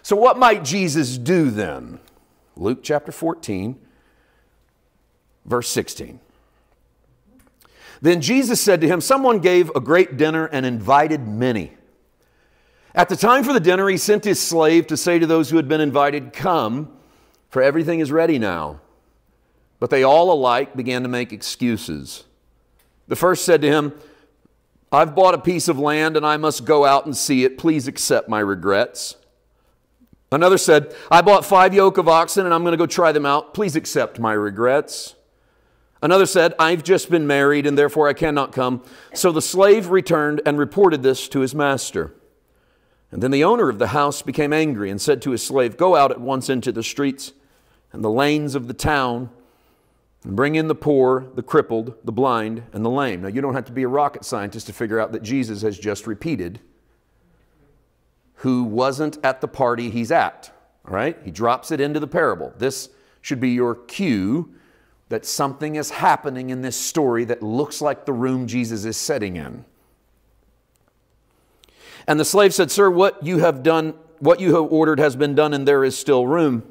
So what might Jesus do then? Luke chapter 14, verse 16. Then Jesus said to him, someone gave a great dinner and invited many. At the time for the dinner, he sent his slave to say to those who had been invited, come, for everything is ready now. But they all alike began to make excuses. The first said to him, I've bought a piece of land and I must go out and see it. Please accept my regrets. Another said, I bought 5 yoke of oxen and I'm going to go try them out. Please accept my regrets. Another said, I've just been married and therefore I cannot come. So the slave returned and reported this to his master. And then the owner of the house became angry and said to his slave, go out at once into the streets and the lanes of the town and bring in the poor, the crippled, the blind, and the lame. Now, you don't have to be a rocket scientist to figure out that Jesus has just repeated who wasn't at the party he's at. All right? He drops it into the parable. This should be your cue that something is happening in this story that looks like the room Jesus is sitting in. And the slave said, sir, what you have ordered has been done, and there is still room.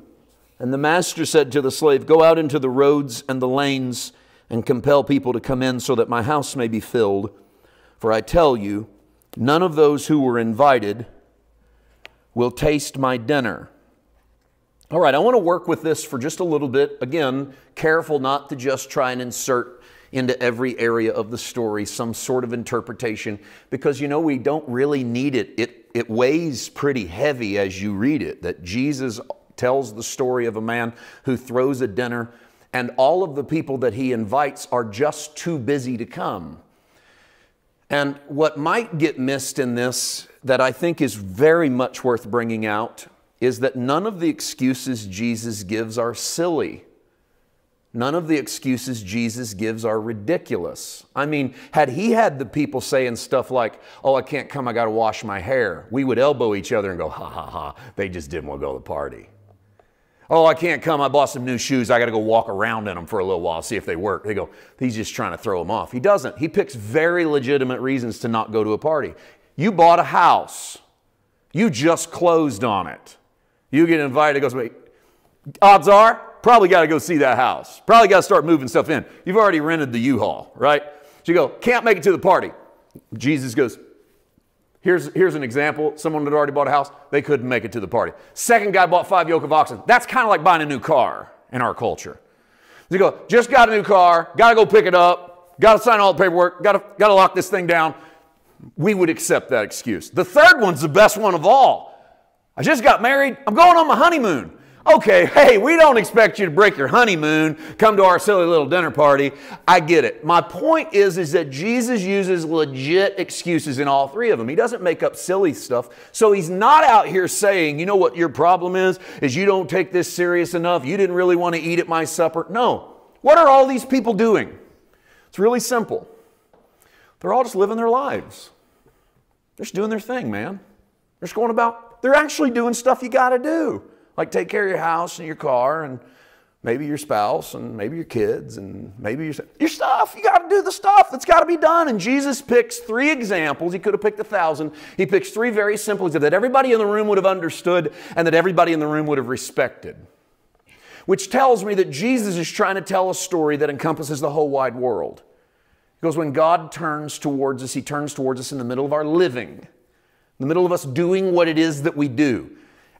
And the master said to the slave, go out into the roads and the lanes and compel people to come in so that my house may be filled. For I tell you, none of those who were invited will taste my dinner. All right, I want to work with this for just a little bit. Again, careful not to just try and insert into every area of the story some sort of interpretation, because you know we don't really need it. It weighs pretty heavy as you read it, that Jesus tells the story of a man who throws a dinner and all of the people that he invites are just too busy to come. And what might get missed in this that I think is very much worth bringing out is that none of the excuses Jesus gives are silly. None of the excuses Jesus gives are ridiculous. I mean, had he had the people saying stuff like, oh, I can't come, I got to wash my hair, we would elbow each other and go, ha, ha, ha, they just didn't want to go to the party. Oh, I can't come, I bought some new shoes, I got to go walk around in them for a little while, see if they work. They go, he's just trying to throw them off. He doesn't. He picks very legitimate reasons to not go to a party. You bought a house. You just closed on it. You get invited, goes, wait, odds are, probably got to go see that house. Probably got to start moving stuff in. You've already rented the U-Haul, right? So you go, can't make it to the party. Jesus goes, here's an example. Someone had already bought a house. They couldn't make it to the party. Second guy bought 5 yoke of oxen. That's kind of like buying a new car in our culture. So you go, just got a new car, got to go pick it up, got to sign all the paperwork, got to lock this thing down. We would accept that excuse. The third one's the best one of all. I just got married. I'm going on my honeymoon. Okay, hey, we don't expect you to break your honeymoon, come to our silly little dinner party. I get it. My point is that Jesus uses legit excuses in all 3 of them. He doesn't make up silly stuff. So he's not out here saying, you know what your problem is you don't take this serious enough. You didn't really want to eat at my supper. No. What are all these people doing? It's really simple. They're all just living their lives. They're just doing their thing, man. They're just going about, they're actually doing stuff you got to do. Like take care of your house and your car and maybe your spouse and maybe your kids and maybe your stuff. You got to do the stuff that's got to be done. And Jesus picks 3 examples. He could have picked 1,000. He picks 3 very simple examples that everybody in the room would have understood and that everybody in the room would have respected. Which tells me that Jesus is trying to tell a story that encompasses the whole wide world. Because when God turns towards us, He turns towards us in the middle of our living. In the middle of us doing what it is that we do.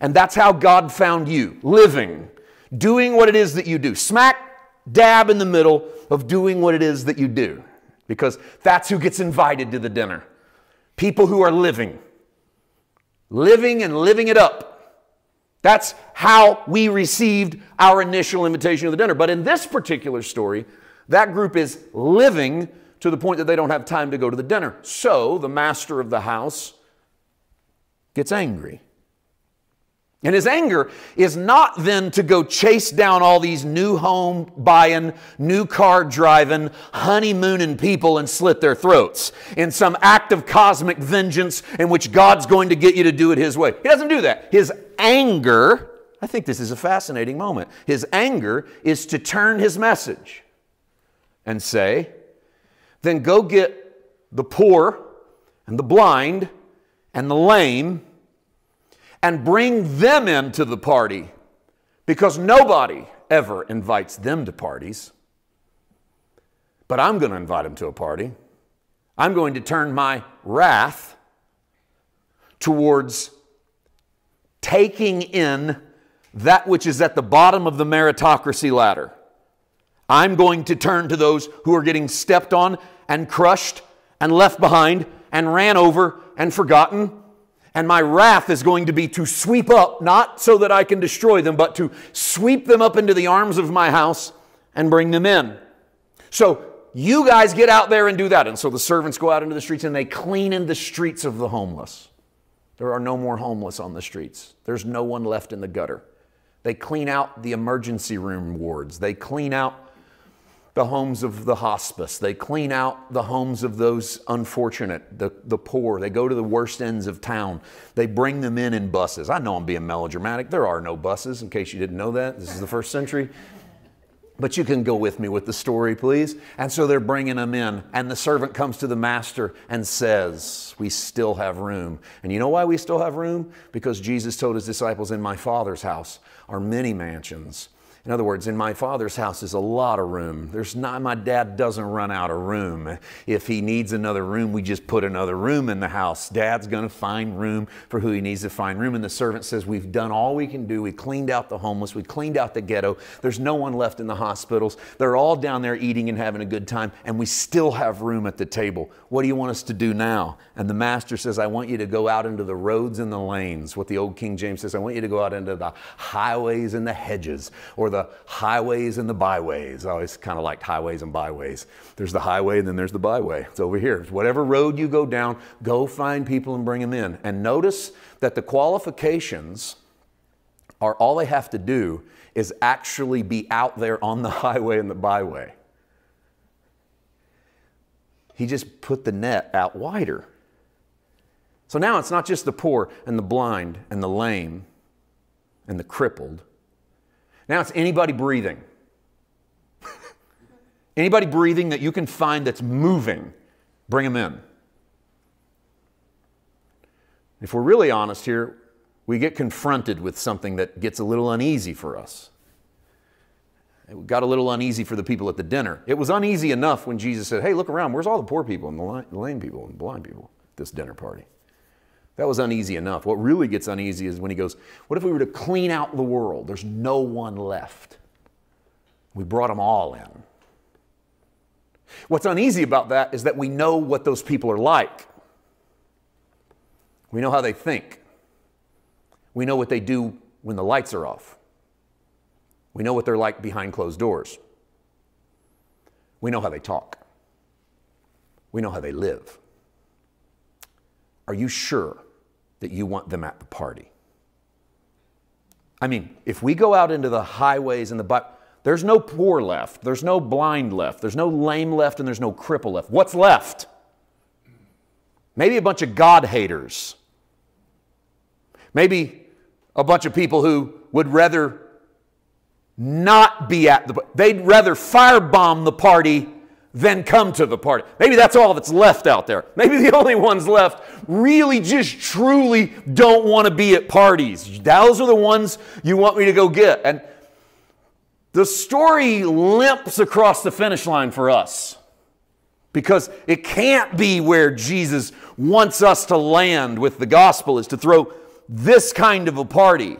And that's how God found you, living, doing what it is that you do. Smack dab in the middle of doing what it is that you do. Because that's who gets invited to the dinner. People who are living. Living and living it up. That's how we received our initial invitation to the dinner. But in this particular story, that group is living to the point that they don't have time to go to the dinner. So the master of the house gets angry. And his anger is not then to go chase down all these new home buying, new car driving, honeymooning people and slit their throats in some act of cosmic vengeance in which God's going to get you to do it His way. He doesn't do that. His anger, I think this is a fascinating moment. His anger is to turn His message and say, then go get the poor and the blind and the lame and bring them into the party, because nobody ever invites them to parties. But I'm going to invite them to a party. I'm going to turn my wrath towards taking in that which is at the bottom of the meritocracy ladder. I'm going to turn to those who are getting stepped on and crushed and left behind and ran over and forgotten. And my wrath is going to be to sweep up, not so that I can destroy them, but to sweep them up into the arms of my house and bring them in. So you guys get out there and do that. And so the servants go out into the streets and they clean in the streets of the homeless. There are no more homeless on the streets. There's no one left in the gutter. They clean out the emergency room wards. They clean out the homes of the hospice. They clean out the homes of those unfortunate, the poor. They go to the worst ends of town. They bring them in buses. I know I'm being melodramatic. There are no buses, in case you didn't know that. This is the first century. But you can go with me with the story, please. And so they're bringing them in. And the servant comes to the master and says, we still have room. And you know why we still have room? Because Jesus told his disciples, in my Father's house are many mansions. In other words, in my Father's house is a lot of room. My dad doesn't run out of room. If he needs another room, we just put another room in the house. Dad's going to find room for who he needs to find room. And the servant says, we've done all we can do. We cleaned out the homeless. We cleaned out the ghetto. There's no one left in the hospitals. They're all down there eating and having a good time. And we still have room at the table. What do you want us to do now? And the master says, I want you to go out into the roads and the lanes. What the old King James says, I want you to go out into the highways and the hedges, or the highways and the byways. I always kind of liked highways and byways. There's the highway and then there's the byway. It's over here. Whatever road you go down, go find people and bring them in. And notice that the qualifications are all they have to do is actually be out there on the highway and the byway. He just put the net out wider. So now it's not just the poor and the blind and the lame and the crippled. Now it's anybody breathing. Anybody breathing that you can find that's moving, bring them in. If we're really honest here, we get confronted with something that gets a little uneasy for us. It got a little uneasy for the people at the dinner. It was uneasy enough when Jesus said, hey, look around. Where's all the poor people and the lame people and the blind people at this dinner party? That was uneasy enough. What really gets uneasy is when he goes, what if we were to clean out the world? There's no one left. We brought them all in. What's uneasy about that is that we know what those people are like. We know how they think. We know what they do when the lights are off. We know what they're like behind closed doors. We know how they talk. We know how they live. Are you sure that you want them at the party? I mean, if we go out into the highways and there's no poor left, there's no blind left, there's no lame left, and there's no cripple left. What's left? Maybe a bunch of God haters. Maybe a bunch of people who would rather not be at the party. They'd rather firebomb the party than come to the party. Maybe that's all that's left out there. Maybe the only ones left really just truly don't want to be at parties. Those are the ones you want me to go get. And the story limps across the finish line for us because it can't be where Jesus wants us to land with the gospel, is to throw this kind of a party.